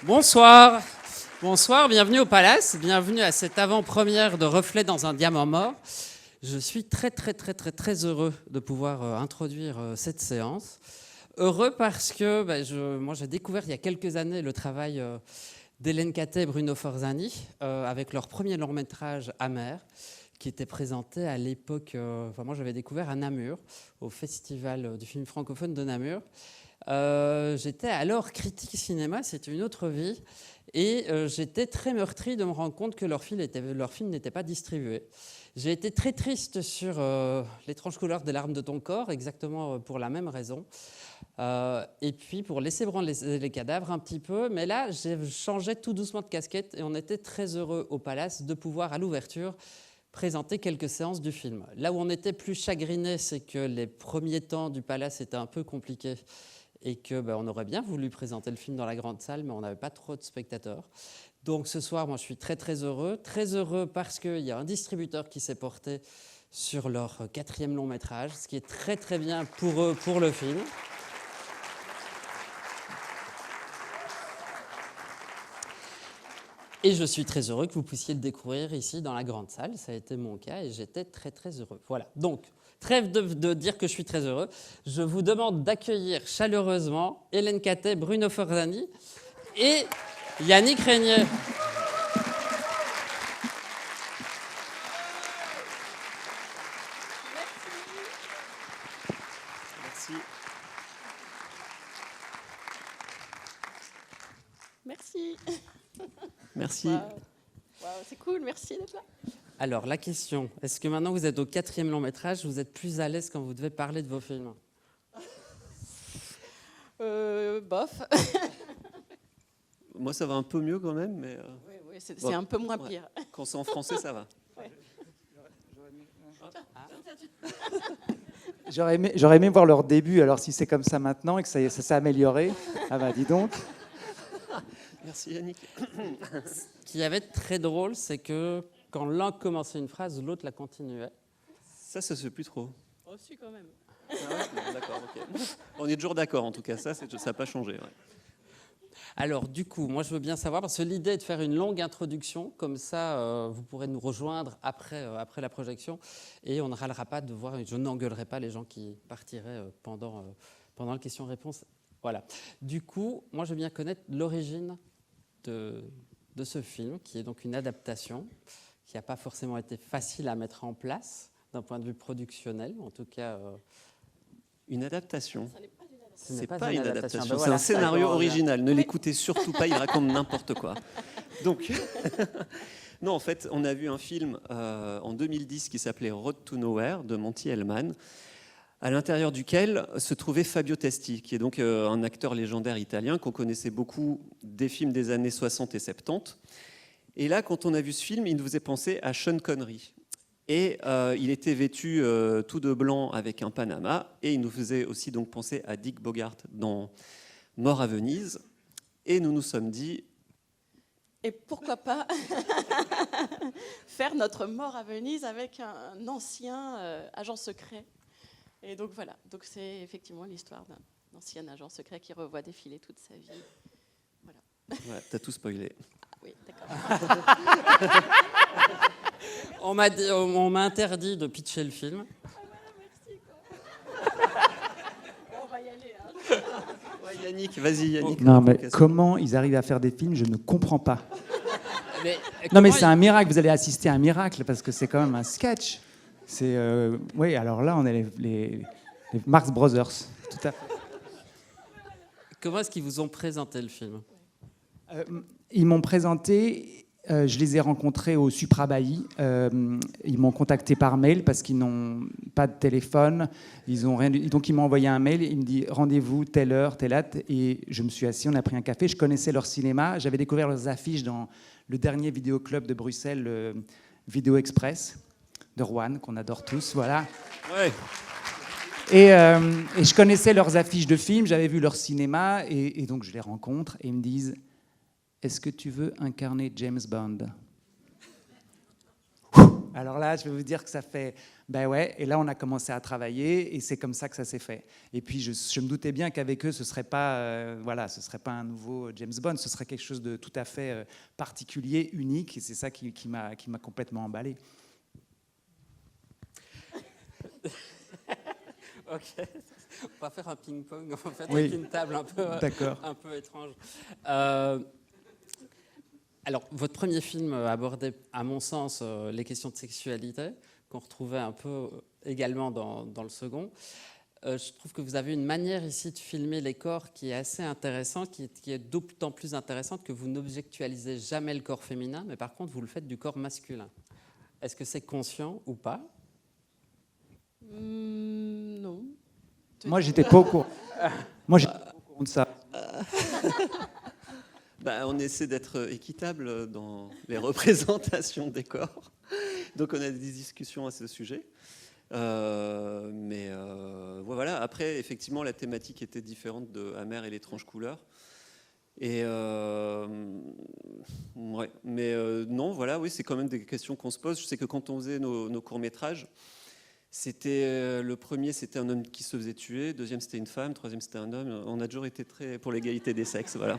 Bonsoir. Bonsoir, bienvenue au Palace, bienvenue à cette avant-première de Reflets dans un diamant mort. Je suis très heureux de pouvoir introduire cette séance. Heureux parce que moi j'ai découvert il y a quelques années le travail d'Hélène Catet et Bruno Forzani avec leur premier long-métrage Amer, qui était présenté à l'époque, moi j'avais découvert à Namur, au Festival du film francophone de Namur. J'étais alors critique cinéma, c'était une autre vie, et j'étais très meurtri de me rendre compte que leur film n'était pas distribué. J'ai été très triste sur L'étrange couleur des larmes de ton corps, exactement pour la même raison. Et puis pour laisser branler les cadavres un petit peu, mais là j'ai changé tout doucement de casquette et on était très heureux au Palace de pouvoir à l'ouverture présenter quelques séances du film. Là où on était plus chagriné, c'est que les premiers temps du Palace étaient un peu compliqués et qu'on aurait bien voulu présenter le film dans la grande salle, mais on n'avait pas trop de spectateurs. Donc ce soir, moi je suis très heureux parce qu'il y a un distributeur qui s'est porté sur leur 4e long métrage, ce qui est très bien pour eux, pour le film. Et je suis très heureux que vous puissiez le découvrir ici dans la grande salle. Ça a été mon cas et j'étais très heureux. Voilà, donc, trêve de dire que je suis très heureux. Je vous demande d'accueillir chaleureusement Hélène Catet, Bruno Forzani et Yannick Régnier. Merci. Wow, c'est cool, merci d'être là. Alors, la question, est-ce que maintenant vous êtes au 4e long métrage, vous êtes plus à l'aise quand vous devez parler de vos films ? Bof. Moi, ça va un peu mieux quand même, mais... Oui, c'est un peu moins pire. Ouais. Quand c'est en français, ça va. Ouais. J'aurais aimé voir leur début, alors si c'est comme ça maintenant et que ça s'est amélioré, ah bah dis donc. Merci Yannick. Ce qui avait de très drôle, c'est que quand l'un commençait une phrase, l'autre la continuait. Ça se fait plus trop. Oh, si, quand même. Ah ouais, non, d'accord, ok. On est toujours d'accord, en tout cas, ça n'a pas changé. Ouais. Alors, du coup, moi, je veux bien savoir, parce que l'idée est de faire une longue introduction, comme ça, vous pourrez nous rejoindre après la projection, et on ne râlera pas de voir, je n'engueulerai pas les gens qui partiraient pendant la question-réponse. Voilà. Du coup, moi, je veux bien connaître l'origine de ce film, qui est donc une adaptation, qui n'a pas forcément été facile à mettre en place, d'un point de vue productionnel, en tout cas... Une adaptation. Ce n'est C'est pas pas une adaptation, Ben c'est voilà, un scénario ça, original. Ne l'écoutez surtout pas, il raconte n'importe quoi. Donc, non, en fait, on a vu un film en 2010 qui s'appelait Road to Nowhere de Monty Hellman, à l'intérieur duquel se trouvait Fabio Testi, qui est donc un acteur légendaire italien qu'on connaissait beaucoup des films des années 60 et 70. Et là, quand on a vu ce film, il nous faisait penser à Sean Connery. Et il était vêtu tout de blanc avec un Panama, et il nous faisait aussi donc penser à Dick Bogart dans Mort à Venise. Et nous nous sommes dit... Et pourquoi pas faire notre Mort à Venise avec un ancien agent secret. Et donc voilà, donc c'est effectivement l'histoire d'un ancien agent secret qui revoit défiler toute sa vie. Voilà. Ouais, t'as tout spoilé. Ah, oui, d'accord. On m'a interdit de pitcher le film. Ah voilà, merci. On va y aller. Hein. Ouais, Yannick, vas-y Yannick. Non mais comment ils arrivent à faire des films, je ne comprends pas. Non, mais c'est un miracle, vous allez assister à un miracle, parce que c'est quand même un sketch. C'est, oui, alors là, on est les Marx Brothers, tout à fait. Comment est-ce qu'ils vous ont présenté le film ? Ils m'ont présenté, je les ai rencontrés au Supra-Bailly. Ils m'ont contacté par mail parce qu'ils n'ont pas de téléphone. Ils ont rien, donc ils m'ont envoyé un mail. Il me dit rendez-vous telle heure, telle date. Et je me suis assis, on a pris un café. Je connaissais leur cinéma. J'avais découvert leurs affiches dans le dernier vidéoclub de Bruxelles, le Vidéo Express de Rouen, qu'on adore tous. Voilà. Ouais. Et je connaissais leurs affiches de films. J'avais vu leur cinéma. Et donc je les rencontre et ils me disent: est-ce que tu veux incarner James Bond ? Alors là, je vais vous dire que ça fait... Ben ouais, et là, on a commencé à travailler, et c'est comme ça que ça s'est fait. Et puis, je me doutais bien qu'avec eux, ce serait pas, ce serait pas un nouveau James Bond, ce serait quelque chose de tout à fait particulier, unique, et c'est ça qui m'a complètement emballé. Ok. On va faire un ping-pong, en fait, Oui. avec une table un peu étrange. Alors, votre premier film abordait, à mon sens, les questions de sexualité, qu'on retrouvait un peu également dans le second. Je trouve que vous avez une manière ici de filmer les corps qui est assez intéressante, qui est d'autant plus intéressante que vous n'objectualisez jamais le corps féminin, mais par contre, vous le faites du corps masculin. Est-ce que c'est conscient ou pas ? Non. Moi, j'étais pas au courant. Moi, j'étais pas au courant de ça. On essaie d'être équitable dans les représentations des corps. Donc on a des discussions à ce sujet. Voilà. Après, effectivement, la thématique était différente de Amer et l'étrange couleur. Et ouais. Non, voilà, oui, c'est quand même des questions qu'on se pose. Je sais que quand on faisait nos courts-métrages, le premier, c'était un homme qui se faisait tuer. Deuxième, c'était une femme. Troisième, c'était un homme. On a toujours été très pour l'égalité des sexes, voilà.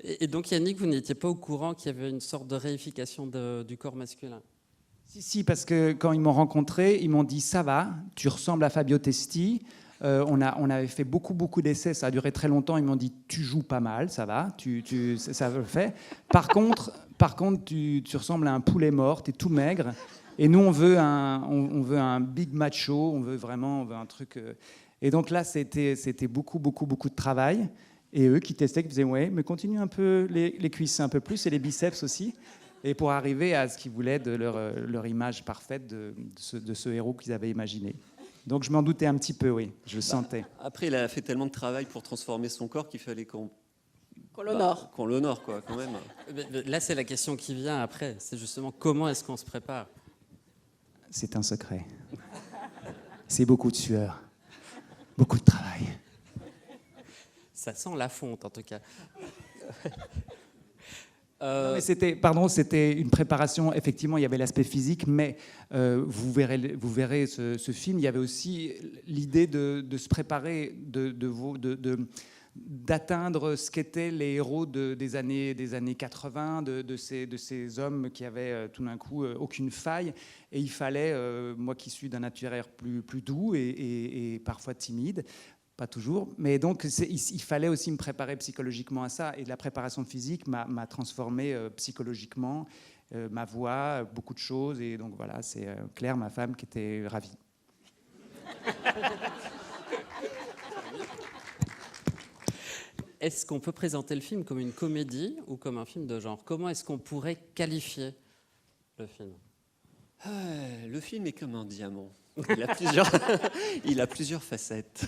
Et donc, Yannick, vous n'étiez pas au courant qu'il y avait une sorte de réification du corps masculin ? Si, parce que quand ils m'ont rencontré, ils m'ont dit « ça va, tu ressembles à Fabio Testi ». On avait fait beaucoup d'essais, ça a duré très longtemps. Ils m'ont dit « tu joues pas mal, ça va, ça le fait. Par contre tu ressembles à un poulet mort, t'es tout maigre. Et nous, on veut un big macho, on veut un truc... Et donc là, c'était beaucoup de travail. Et eux qui testaient, qui faisaient « ouais, mais continue un peu les cuisses un peu plus et les biceps aussi ». Et pour arriver à ce qu'ils voulaient de leur image parfaite de ce héros qu'ils avaient imaginé. Donc je m'en doutais un petit peu, oui, je le sentais. Après, il a fait tellement de travail pour transformer son corps qu'il fallait qu'on l'honore. Qu'on l'honore, quoi, quand même. Là, c'est la question qui vient après. C'est justement comment est-ce qu'on se prépare ? C'est un secret. C'est beaucoup de sueur, beaucoup de travail. Ça sent la fonte, en tout cas. Non, mais c'était une préparation. Effectivement, il y avait l'aspect physique, mais vous verrez ce film. Il y avait aussi l'idée de se préparer, d'atteindre ce qu'étaient les héros des années 80, de ces hommes qui avaient tout d'un coup aucune faille. Et il fallait, moi qui suis d'un naturel plus doux et parfois timide, pas toujours, mais donc il fallait aussi me préparer psychologiquement à ça, et la préparation physique m'a transformé psychologiquement, ma voix, beaucoup de choses, et donc voilà, c'est Claire, ma femme, qui était ravie. Est-ce qu'on peut présenter le film comme une comédie ou comme un film de genre ? Comment est-ce qu'on pourrait qualifier le film ? Le film est comme un diamant. Il a plusieurs facettes.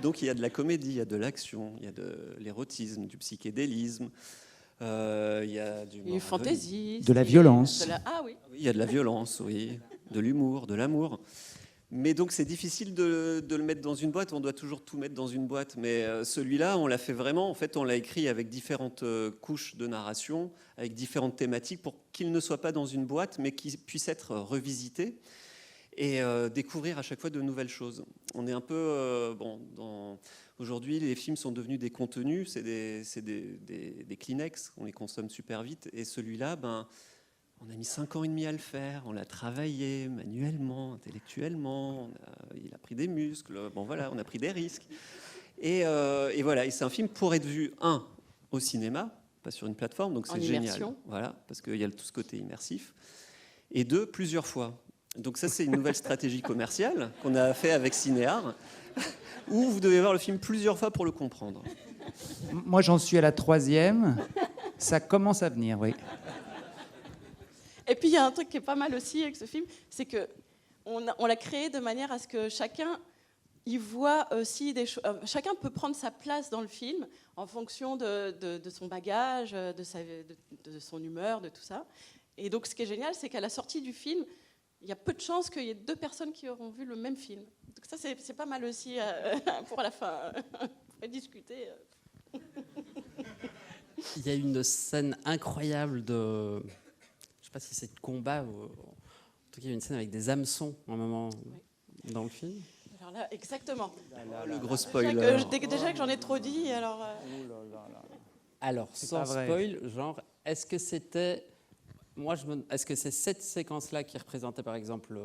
Donc il y a de la comédie, il y a de l'action, il y a de l'érotisme, du psychédélisme, il y a du fantaisie, de la violence. Ah oui. Il y a de la violence, oui, de l'humour, de l'amour. Mais donc c'est difficile de le mettre dans une boîte. On doit toujours tout mettre dans une boîte. Mais celui-là, on l'a fait vraiment. En fait, on l'a écrit avec différentes couches de narration, avec différentes thématiques, pour qu'il ne soit pas dans une boîte, mais qu'il puisse être revisité et découvrir à chaque fois de nouvelles choses. On est un peu... Aujourd'hui, les films sont devenus des contenus, c'est des Kleenex, on les consomme super vite. Et celui-là, on a mis 5 ans et demi à le faire, on l'a travaillé manuellement, intellectuellement, il a pris des muscles, on a pris des risques. Et voilà, et c'est un film pour être vu, au cinéma, pas sur une plateforme, donc c'est génial. Voilà, parce qu'il y a tout ce côté immersif. Et 2, plusieurs fois. Donc ça, c'est une nouvelle stratégie commerciale qu'on a fait avec Cinéar, où vous devez voir le film plusieurs fois pour le comprendre. Moi, j'en suis à la 3e. Ça commence à venir, oui. Et puis, il y a un truc qui est pas mal aussi avec ce film, c'est qu'on l'a créé de manière à ce que chacun y voit aussi des choses. Chacun peut prendre sa place dans le film en fonction de son bagage, de son humeur, de tout ça. Et donc, ce qui est génial, c'est qu'à la sortie du film, il y a peu de chances qu'il y ait 2 personnes qui auront vu le même film. Donc ça, c'est pas mal aussi pour la fin. On pourrait discuter. Il y a une scène incroyable pas si c'est de combat ou en tout cas il y a une scène avec des hameçons à un moment dans le film. Alors là, exactement. Le gros spoiler. Déjà que j'en ai trop dit, alors. Alors, C'est sans pas vrai. spoil, genre, est-ce que c'était. Est-ce que c'est cette séquence-là qui représentait, par exemple,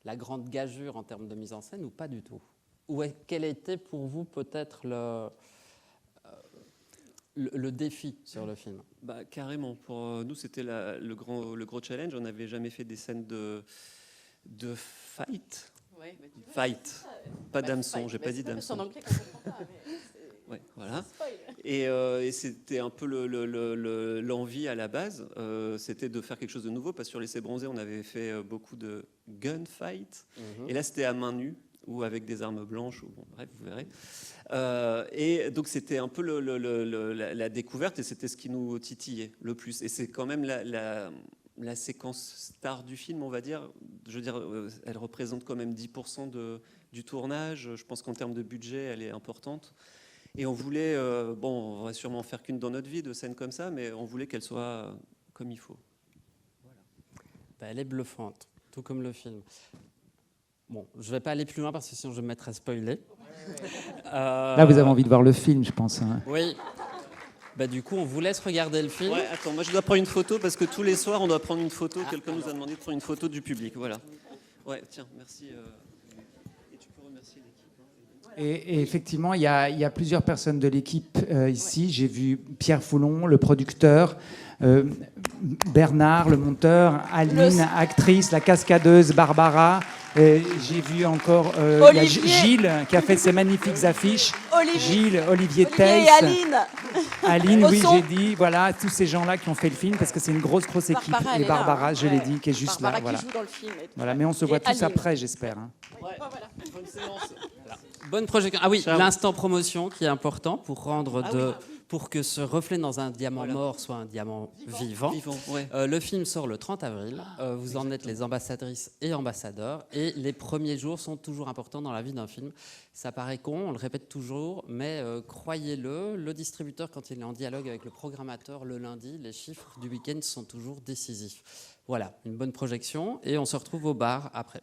la grande gageure en termes de mise en scène ou pas du tout? Ou quel était pour vous peut-être le défi sur le film? Bah, carrément. Pour nous, c'était le gros challenge. On n'avait jamais fait des scènes de fight. Ouais, mais tu vois, Fight. Pas d'hameçon, j'ai pas dit C'est d'hameçon. en anglais qu'on comprend pas. Mais Ouais, voilà. spoil. Et c'était un peu l'envie à la base, c'était de faire quelque chose de nouveau, parce que sur l'essai bronzé, on avait fait beaucoup de gunfight, et là c'était à main nue, ou avec des armes blanches, ou bon, bref, vous verrez. Et donc c'était un peu la découverte, et c'était ce qui nous titillait le plus. Et c'est quand même la séquence star du film, on va dire. Je veux dire, elle représente quand même 10% du tournage. Je pense qu'en termes de budget, elle est importante. Et on voulait, on va sûrement en faire qu'une dans notre vie de scènes comme ça, mais on voulait qu'elle soit comme il faut. Bah, elle est bluffante, tout comme le film. Bon, je ne vais pas aller plus loin parce que sinon je me mettrais spoilé. Là, vous avez envie de voir le film, je pense. Hein. Oui. Bah, du coup, on vous laisse regarder le film. Ouais, attends, moi je dois prendre une photo parce que tous les soirs on doit prendre une photo. Quelqu'un nous a demandé de prendre une photo du public. Voilà. Ouais, tiens, merci. Et tu peux remercier l'équipe. Et effectivement, il y a plusieurs personnes de l'équipe ici. J'ai vu Pierre Foulon, le producteur, Bernard, le monteur, Aline, actrice, la cascadeuse, Barbara. J'ai vu encore il y a Gilles qui a fait ces magnifiques affiches. Olivier Et Tels. Aline. Aline, oui, Au son. j'ai dit. Voilà, tous ces gens-là qui ont fait le film parce que c'est une grosse équipe. Barbara, elle Et est là, Barbara, hein. je l'ai Ouais. dit, qui est juste Barbara là. Voilà. qui joue dans le film. Et tout. Voilà, mais on se voit Et tous Aline. après, j'espère. Hein. Ouais, voilà. Bonne séance. Bonne projection. Ah oui, Ciao. l'instant promotion qui est important pour rendre Ah pour que ce reflet dans un diamant Voilà. mort soit un diamant vivant. Vivant, ouais. Le film sort le 30 avril. Vous en êtes les ambassadrices et ambassadeurs. Et les premiers jours sont toujours importants dans la vie d'un film. Ça paraît con, on le répète toujours, mais croyez-le, le distributeur, quand il est en dialogue avec le programmateur le lundi, les chiffres du week-end sont toujours décisifs. Voilà, une bonne projection et on se retrouve au bar après.